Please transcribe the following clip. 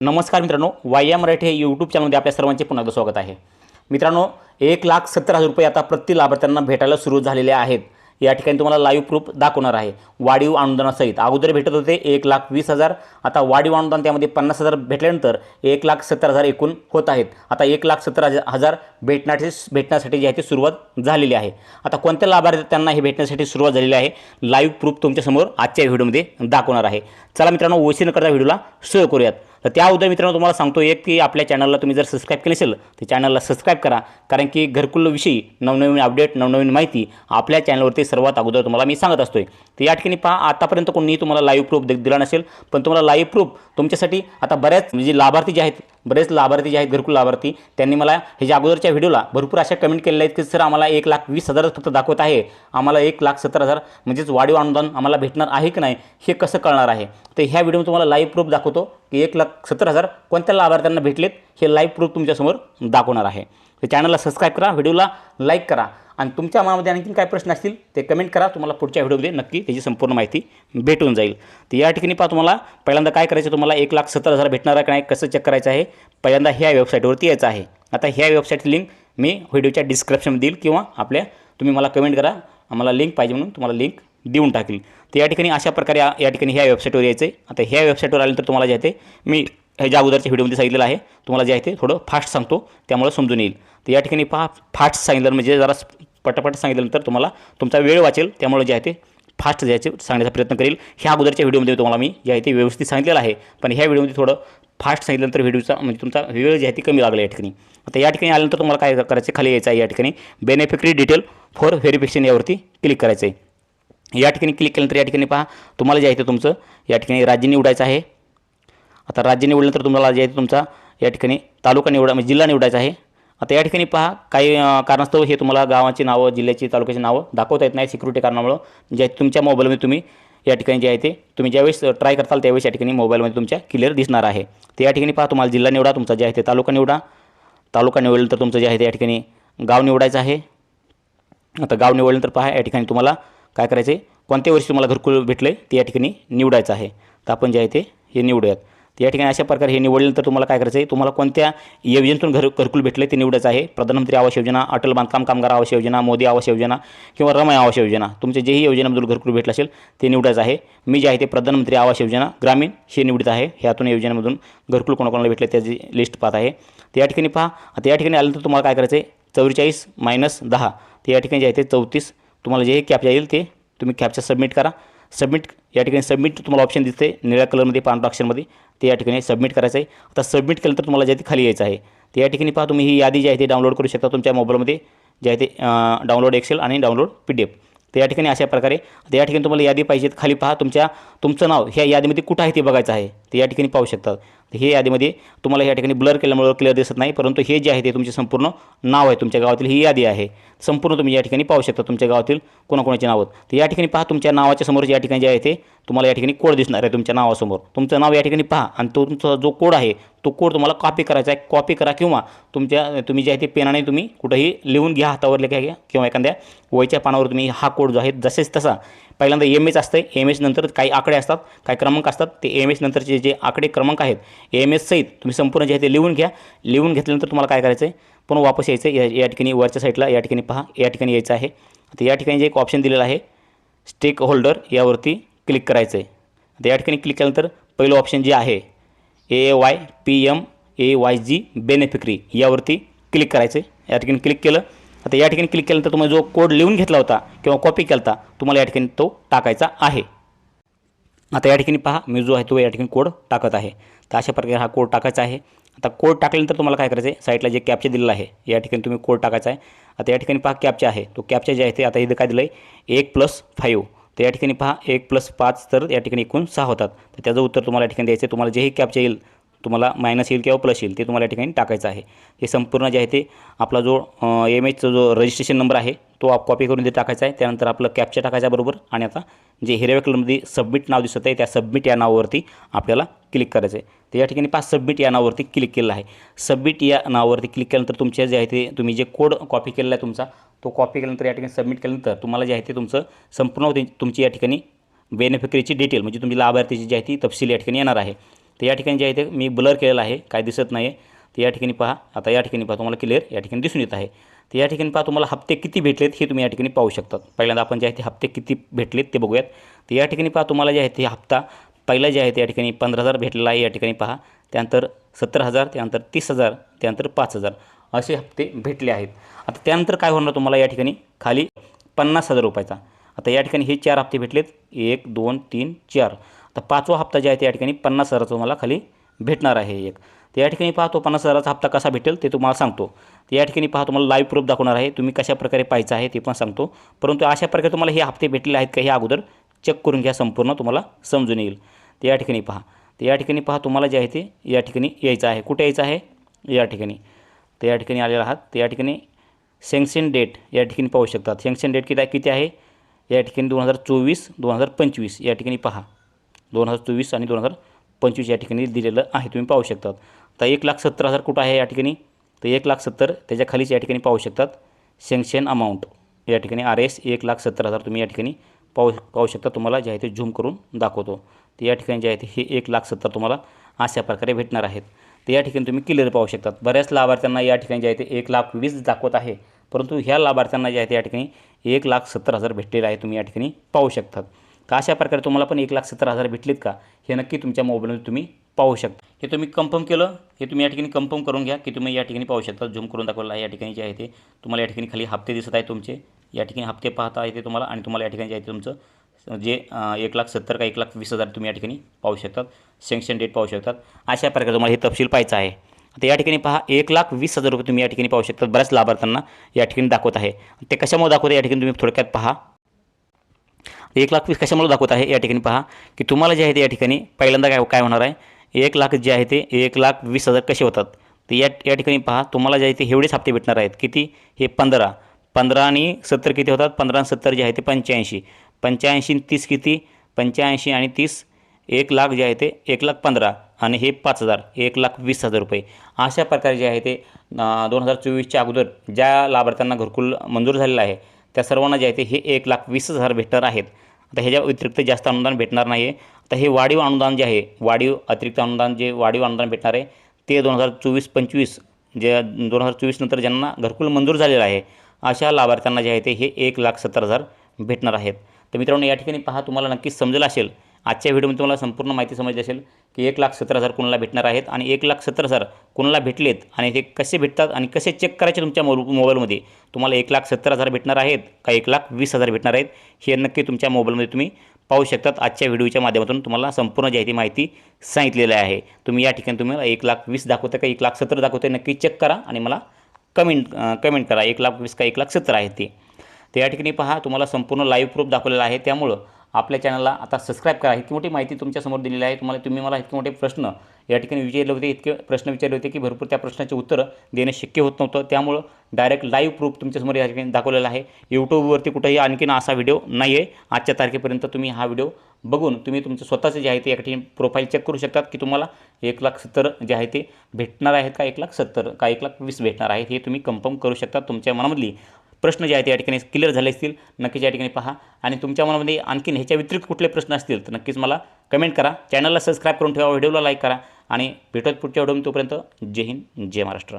नमस्कार मित्रांनो, वाय मराठी हे यूट्यूब चॅनलमध्ये आपल्या सर्वांचे पुन्हा एकदा स्वागत आहे. मित्रांनो, 1,70,000 रुपये आता प्रति लाभार्थ्यांना भेटायला सुरू झालेले आहेत. या ठिकाणी तुम्हाला लाईव्ह प्रूफ दाखवणार आहे वाढीव अनुदानासहित. अगोदर भेटत होते 1,20,000, आता वाढीव अनुदान त्यामध्ये 50,000 भेटल्यानंतर 1,70,000 एकूण होत आहेत. आता 1,70,000 भेटण्यासाठी जी आहे ती सुरुवात झालेली आहे. आता कोणत्या लाभार्थ्यांना हे भेटण्यासाठी सुरुवात झालेली आहे, लाईव्ह प्रूफ तुमच्यासमोर आजच्या व्हिडिओमध्ये दाखवणार आहे. चला मित्रांनो, वैशी न करता व्हिडिओला सुरू करूयात. तर त्या अगोदर मित्रांनो तुम्हाला सांगतो की आपल्या चॅनलला तुम्ही जर सबस्क्राईब केले असेल तर चॅनलला सबस्क्राईब करा, कारण की घरकुलविषयी नवनवीन अपडेट, नवनवीन माहिती आपल्या चॅनलवरती सर्वात अगोदर तुम्हाला मी सांगत असतोय. तर या ठिकाणी पहा, आतापर्यंत कोणीही तुम्हाला लाईव्ह प्रूफ दिला नसेल, पण तुम्हाला लाईव्ह प्रूफ तुमच्यासाठी आता बरेच लाभार्थी जे आहेत घरकुल लाभार्थी, त्यांनी मला ह्याच्या अगोदरच्या व्हिडिओला भरपूर अशा कमेंट केलेल्या आहेत की सर आम्हाला 1,20,000 फक्त दाखवत आहे, आम्हाला 1,70,000 म्हणजेच वाढीव अनुदान आम्हाला भेटणार आहे की नाही हे कसं कळणार आहे. तर ह्या व्हिडिओमध्ये तुम्हाला लाईव्ह प्रूफ दाखवतो की 1,70,000 कोणत्या लाभार्थ्यांना भेटलेत हे लाईव्ह प्रूफ तुमच्यासमोर दाखवणार आहे. तर चॅनलला सबस्क्राईब करा, व्हिडिओला लाईक करा आणि तुमच्या मनामध्ये आणखीन काय प्रश्न असतील ते कमेंट करा. तुम्हाला पुढच्या व्हिडिओमध्ये नक्की त्याची संपूर्ण माहिती भेटून जाईल. तर या ठिकाणी पहा, तुम्हाला पहिल्यांदा काय करायचं, तुम्हाला 1,70,000 भेटणार आहे का नाही कसं चेक करायचं आहे. पहिल्यांदा ह्या वेबसाईटवरती यायचं आहे. आता ह्या वेबसाईटची लिंक मी व्हिडिओच्या डिस्क्रिप्शनमध्ये देईल किंवा तुम्ही मला कमेंट करा, आम्हाला लिंक पाहिजे म्हणून तुम्हाला लिंक देऊन टाकेल. तर या ठिकाणी अशा प्रकारे या ठिकाणी ह्या वेबसाईटवर यायचं आहे. आता ह्या वेबसाईटवर आल्यानंतर तुम्हाला जे आहे ते मी ह्याच्या अगोदरच्या व्हिडिओमध्ये सांगितलेलं आहे, तुम्हाला जे आहे ते थोडं फास्ट सांगतो त्यामुळे समजून येईल. तर या ठिकाणी पहा, फास्ट सांगितलं म्हणजे जरा पटापट सांगितल्यानंतर तुम्हाला तुमचा वेळ वाचेल, त्यामुळे जे आहे ते फास्ट जायचे सांगण्याचा प्रयत्न करेल. ह्या अगोदरच्या व्हिडिओमध्ये तुम्हाला मी जे आहे ते व्यवस्थित सांगितलेलं आहे, पण ह्या व्हिडिओमध्ये थोडं फास्ट सांगितल्यानंतर व्हिडिओचा म्हणजे तुमचा वेळ जे आहे ते कमी लागला या ठिकाणी. आता या ठिकाणी आल्यानंतर तुम्हाला काय करायचं, खाली यायचं आहे. या ठिकाणी बेनिफिशरी डिटेल फॉर व्हेरिफिकेशन यावरती क्लिक करायचं आहे. या ठिकाणी क्लिक केल्यानंतर या ठिकाणी पहा, तुम्हाला जे आहे ते तुमचं या ठिकाणी राज्य निवडायचं आहे. आता राज्य निवडल्यानंतर तुम्हाला जे आहे तुमचा या ठिकाणी तालुका म्हणजे जिल्हा निवडायचा आहे. आता या ठिकाणी पहा, काही कारणास्तव हे तुम्हाला गावाची नावं, जिल्ह्याची, तालुक्याची नावं दाखवता येत नाही सिक्युरिटी कारणामुळं. जे आहे तुमच्या मोबाईलमध्ये तुम्ही या ठिकाणी जे आहे ते तुम्ही ज्यावेळेस ट्राय करताल त्यावेळेस या ठिकाणी मोबाईलमध्ये तुमच्या क्लिअर दिसणार आहे. तर या ठिकाणी पहा, तुम्हाला जिल्हा निवडा, तुमचा जे आहे ते तालुका निवडा. तालुका निवडल्यानंतर तुमचं जे आहे ते या ठिकाणी गाव निवडायचं आहे. आता गाव निवडल्यानंतर पहा, या ठिकाणी तुम्हाला काय करायचं आहे, कोणत्या वर्षी तुम्हाला घरकुल भेटलं ते या ठिकाणी निवडायचं आहे. तर आपण जे आहे ते हे निवडूयात. तर या ठिकाणी अशा प्रकारे हे निवडल्यानंतर तुम्हाला काय करायचं आहे, तुम्हाला कोणत्या योजनेतून घरकुल भेटले ते निवडायचं आहे. प्रधानमंत्री आवास योजना, अटल बांधकाम कामगार आवास योजना, मोदी आवास योजना किंवा रमय आवास योजना, तुमचे जेही योजनेमधून घरकुल भेटलं असेल ते निवडायचं आहे. मी जे आहे ते प्रधानमंत्री आवास योजना ग्रामीण हे निवडत आहे. ह्यातून योजनेमधून घरकुल कोणाकोणाला भेटले त्याची लिस्ट पाहत आहे. तर या ठिकाणी पहा, आता या ठिकाणी आल्यानंतर तुम्हाला काय करायचं आहे, 44 - 10, ते या ठिकाणी जे आहे ते 34 तुम्हाला जे कॅप्चा येईल ते तुम्ही कॅप्चा सबमिट करा. सबमिट या ठिकाणी सबमिट तुम्हाला ऑप्शन दिसते निळ्या कलरमध्ये, पांढऱ्या अक्षरमध्ये, ते या ठिकाणी सबमिट करायचं आहे. आता सबमिट केलं तर तुम्हाला जे आहे ते खाली यायचं आहे. तर या ठिकाणी पहा, तुम्ही ही यादी जी आहे ते डाउनलोड करू शकता तुमच्या मोबाईलमध्ये, जे आहे ते डाउनलोड एक्सेल आणि डाउनलोड PDF. तर या ठिकाणी अशा प्रकारे आता या ठिकाणी तुम्हाला यादी पाहिजे, खाली पहा तुमचं नाव ह्या यादीमध्ये कुठं आहे ते बघायचं आहे. ते या ठिकाणी पाहू शकता. हे यादीमध्ये तुम्हाला या ठिकाणी ब्लर केल्यामुळे क्लिअर दिसत नाही, परंतु हे जे आहे ते तुमचे संपूर्ण नाव आहे, तुमच्या गावातील ही यादी आहे. संपूर्ण तुम्ही या ठिकाणी पाहू शकता तुमच्या गावातील कोणाकोणाची नावं. तर या ठिकाणी पहा, तुमच्या नावाच्या समोर या ठिकाणी जे आहे ते तुम्हाला या ठिकाणी कोड दिसणार आहे तुमच्या नावासमोर. तुमचं नाव या ठिकाणी पहा आणि तुमचा जो कोड आहे तो कोड तुम्हाला कॉपी करायचा आहे. कॉपी करा किंवा तुम्ही जे आहे ते पेनाने तुम्ही कुठंही लिहून घ्या, हातावर लिहा घ्या किंवा एखाद्या वहीच्या पानावर तुम्ही हा कोड जो आहे जसेच तसा पहिल्यांदा MS असतं. MS नंतर काही आकडे असतात, काही क्रमांक असतात. ते MS नंतरचे जे आकडे क्रमांक आहेत MS सहित तुम्ही संपूर्ण जे आहे ते लिहून घ्या. लिहून घेतल्यानंतर तुम्हाला काय करायचं आहे, पुन्हा वापस यायचं आहे. या ठिकाणी वरच्या साईडला या ठिकाणी पहा, या ठिकाणी यायचं आहे. तर या ठिकाणी जे एक ऑप्शन दिलेलं आहे स्टेक होल्डर, यावरती क्लिक करायचं आहे. तर या ठिकाणी क्लिक केल्यानंतर पहिलं ऑप्शन जे आहे AAY-PMAYG बेनिफिशरी यावरती क्लिक करायचं आहे. या ठिकाणी क्लिक केलं. आता या ठिकाणी क्लिक केल्यानंतर तुम्हाला जो कोड लिहून घेतला होता किंवा कॉपी केला होता तुम्हाला या ठिकाणी तो टाकायचा आहे. आता या ठिकाणी पहा, मी जो आहे तो या ठिकाणी कोड टाकत आहे. तर अशा प्रकारे हा कोड टाकायचा आहे. आता कोड टाकल्यानंतर तुम्हाला काय करायचं आहे, साईडला जे कॅप्चा दिलेला आहे या ठिकाणी तुम्ही कोड टाकायचा आहे. आता या ठिकाणी पहा कॅप्चा आहे, तो कॅप्चा जे आहे ते आता इथं काय दिलं आहे 1+5. तर या ठिकाणी पहा 1+5 तर या ठिकाणी एकूण 6 होतात. तर त्याचं उत्तर तुम्हाला या ठिकाणी द्यायचं आहे. तुम्हाला जेही कॅप्चा येईल, तुम्हाला मायनस येईल किंवा प्लस येईल, ते तुम्हाला या ठिकाणी टाकायचं आहे. हे संपूर्ण जे आहे ते आपला जो MHचा जो रजिस्ट्रेशन नंबर आहे तो कॉपी करून ते टाकायचा आहे. त्यानंतर आपलं कॅप्चा टाकायचा बरोबर आणि आता जे हिरव्या कलरमध्ये सबमिट नाव दिसत आहे त्या सबमिट या नावावरती आपल्याला क्लिक करायचं आहे. तर या ठिकाणी पहा सबमिट या नावावरती क्लिक केलं आहे. सबमिट या नावावरती क्लिक केल्यानंतर तुमच्या जे आहे ते तुम्ही जे कोड कॉपी केलेला आहे तुमचा तो कॉपी केल्यानंतर या ठिकाणी सबमिट केल्यानंतर तुम्हाला जे आहे ते तुमचं संपूर्ण तुमची या ठिकाणी बेनिफिशरीची डिटेल म्हणजे तुमची लाभार्थीची जी आहे ती तपशील या ठिकाणी येणार आहे. तर या ठिकाणी जे आहे ते मी ब्लर केलेलं आहे, काय दिसत नाही आहे. तर या ठिकाणी पहा, आता या ठिकाणी पहा तुम्हाला क्लिअर या ठिकाणी दिसून येत आहे. तर या ठिकाणी पहा तुम्हाला हप्ते किती भेटलेत हे तुम्ही या ठिकाणी पाहू शकता. पहिल्यांदा आपण जे आहे ते हप्ते किती भेटलेत ते बघूयात. तर या ठिकाणी पहा तुम्हाला जे आहे ते हप्ता पहिला जे आहे ते या ठिकाणी 15,000 भेटलेला आहे. या ठिकाणी पहा, त्यानंतर 17,000, त्यानंतर 30,000, त्यानंतर 5,000 असे हप्ते भेटले आहेत. आता त्यानंतर काय होणार तुम्हाला या ठिकाणी खाली 50,000 रुपयाचा. आता या ठिकाणी हे 4 हप्ते भेटलेत, 1 2 3 4. आता 5वा हप्ता जे आहे ते या ठिकाणी 50,000चा तुम्हाला खाली भेटणार आहे एक. तर या ठिकाणी पहा तो 50,000चा हप्ता कसा भेटेल ते तुम्हाला सांगतो. तर या ठिकाणी पहा तुम्हाला लाईव्ह प्रूफ दाखवणार आहे, तुम्ही कशा प्रकारे पाहायचं आहे ते पण सांगतो. परंतु अशा प्रकारे तुम्हाला हे हप्ते भेटलेले आहेत का हे अगोदर चेक करून घ्या, संपूर्ण तुम्हाला समजून येईल. तर या ठिकाणी पहा, तर या ठिकाणी पहा तुम्हाला जे आहे ते या ठिकाणी यायचं आहे. कुठे यायचं आहे? या ठिकाणी. तर या ठिकाणी आलेला आहात. तर या ठिकाणी सँक्शन डेट या ठिकाणी पाहू शकतात. सँक्शन डेट किती आहे या ठिकाणी 2024 2025 या ठिकाणी पहा, 2024 आणि 2025 या ठिकाणी दिलेलं आहे, तुम्ही पाहू शकतात. तर 1,70,000 कुठं आहे या ठिकाणी? तर 1,70,000 त्याच्या खालीच या ठिकाणी पाहू शकतात सँक्शन अमाऊंट या ठिकाणी RS 1,70,000 तुम्ही या ठिकाणी पाहू शकता. तुम्हाला जे आहे ते झूम करून दाखवतो. तर या ठिकाणी जे आहे ते हे 1,70,000 तुम्हाला अशा प्रकारे भेटणार आहेत. तर या ठिकाणी तुम्ही क्लिअर पाहू शकतात. बऱ्याच लाभार्थ्यांना या ठिकाणी जे आहे ते 1,20,000 दाखवत आहे, परंतु ह्या लाभार्थ्यांना जे आहे ते या ठिकाणी 1,70,000 भेटलेलं आहे, तुम्ही या ठिकाणी पाहू शकतात. तर अशा प्रकारे तुम्हाला पण 1,70,000 भेटलेत का हे नक्की तुमच्या मोबाईलमध्ये तुम्ही पाहू शकता. हे तुम्ही कन्फर्म केलं, हे तुम्ही या ठिकाणी कन्फर्म करून घ्या की तुम्ही या ठिकाणी पाहू शकता. झूम करून दाखवलं आहे. या ठिकाणी जे आहे ते तुम्हाला या ठिकाणी खाली हप्ते दिसत आहेत तुमचे. या ठिकाणी हप्ते पाहता येते तुम्हाला आणि तुम्हाला या ठिकाणी जे आहे तुमचं जे 1,70,000 का 1,20,000 तुम्ही या ठिकाणी पाहू शकतात. सँक्शन डेट पाहू शकतात. अशा प्रकारे तुम्हाला हे तपशील पाहायचं आहे. आता या ठिकाणी पहा 1,20,000 रुपये तुम्ही या ठिकाणी पाहू शकतात. बऱ्याच लाभार्थ्यांना या ठिकाणी दाखवत आहे. ते कशामुळे दाखवत आहे या ठिकाणी तुम्ही थोडक्यात पहा. 1,20,000 कशामुळे दाखवत आहे या ठिकाणी पहा की तुम्हाला जे आहे ते या ठिकाणी पहिल्यांदा काय होणार आहे, 1,00,000 जे आहे ते 1,20,000 कसे होतात. तर या ठिकाणी पहा तुम्हाला जे आहे ते एवढेच हप्ते भेटणार आहेत. किती? हे 15 आणि 70 किती होतात? 15 आणि 70 जे आहे ते 85. 85 आणि 30 किती? 85 आणि 30 1,00,000 जे आहे ते 1,15,000 आणि हे 5,000 1,20,000 रुपये. अशा प्रकारे जे आहे ते 2024च्या अगोदर ज्या लाभार्थ्यांना घरकुल मंजूर झालेलं आहे त्या सर्वांना जे आहे ते हे 1,20,000 भेटणार आहेत. आता ह्याच्या व्यतिरिक्त जास्त अनुदान भेटणार नाही आहे. आता हे वाढीव अनुदान जे आहे, वाढीव अतिरिक्त अनुदान जे वाढीव अनुदान भेटणार आहे ते 2024-25 जे 2024 नंतर ज्यांना घरकुल मंजूर झालेलं आहे अशा लाभार्थ्यांना जे आहे ते हे 1,70,000 भेटणार आहेत. तर मित्रांनो या ठिकाणी पहा तुम्हाला नक्कीच समजलं असेल, आजच्या व्हिडिओमध्ये तुम्हाला संपूर्ण माहिती समजली असेल की 1,70,000 कोणाला भेटणार आहेत आणि 1,70,000 कोणाला भेटलेत आणि ते कसे भेटतात आणि कसे चेक करायचे तुमच्या मोबाईलमध्ये. तुम्हाला 1,70,000 भेटणार आहेत का 1,20,000 भेटणार आहेत हे नक्की तुमच्या मोबाईलमध्ये तुम्ही पाहू शकतात. आजच्या व्हिडिओच्या माध्यमातून तुम्हाला संपूर्ण जी आहे ती माहिती सांगितलेली आहे. तुम्ही या ठिकाणी तुम्हाला 1,20,000 दाखवतं का 1,70,000 दाखवतं नक्की चेक करा आणि मला कमेंट करा 1,20,000 का 1,70,000 आहे ते. तर या ठिकाणी पहा तुम्हाला संपूर्ण लाईव्ह प्रूफ दाखवलेला आहे. त्यामुळं आपल्या चॅनलला आता सबस्क्राईब करा. इतकी मोठी माहिती तुमच्यासमोर दिलेली आहे. तुम्ही मला इतके मोठे प्रश्न या ठिकाणी विचारले होते, इतके प्रश्न विचारले होते की भरपूर त्या प्रश्नाचे उत्तरं देणं शक्य होत नव्हतं. त्यामुळं डायरेक्ट लाईव्ह प्रूफ तुमच्यासमोर या ठिकाणी दाखवलेला आहे. यूट्यूबवरती कुठेही आणखीन असा व्हिडिओ नाही आहे. आजच्या तारखेपर्यंत तुम्ही हा व्हिडिओ बघून तुम्ही तुमचं स्वतःचं जे आहे ते या ठिकाणी प्रोफाईल चेक करू शकतात की तुम्हाला 1,70,000 जे आहे ते भेटणार आहेत का 1,70,000 का 1,20,000 भेटणार आहेत हे तुम्ही कन्फर्म करू शकता. तुमच्या मनामधली प्रश्न जे आहेत ते या ठिकाणी क्लिअर झाले असतील नक्कीच या ठिकाणी पहा आणि तुमच्या मनामध्ये आणखीन ह्याच्या व्यतिरिक्त कुठले प्रश्न असतील तर नक्कीच मला कमेंट करा. चॅनलला सबस्क्राईब करून ठेवा, व्हिडिओला लाईक करा आणि भेटत पुढच्या व्हिडिओ. तोपर्यंत जय हिंद, जय महाराष्ट्र.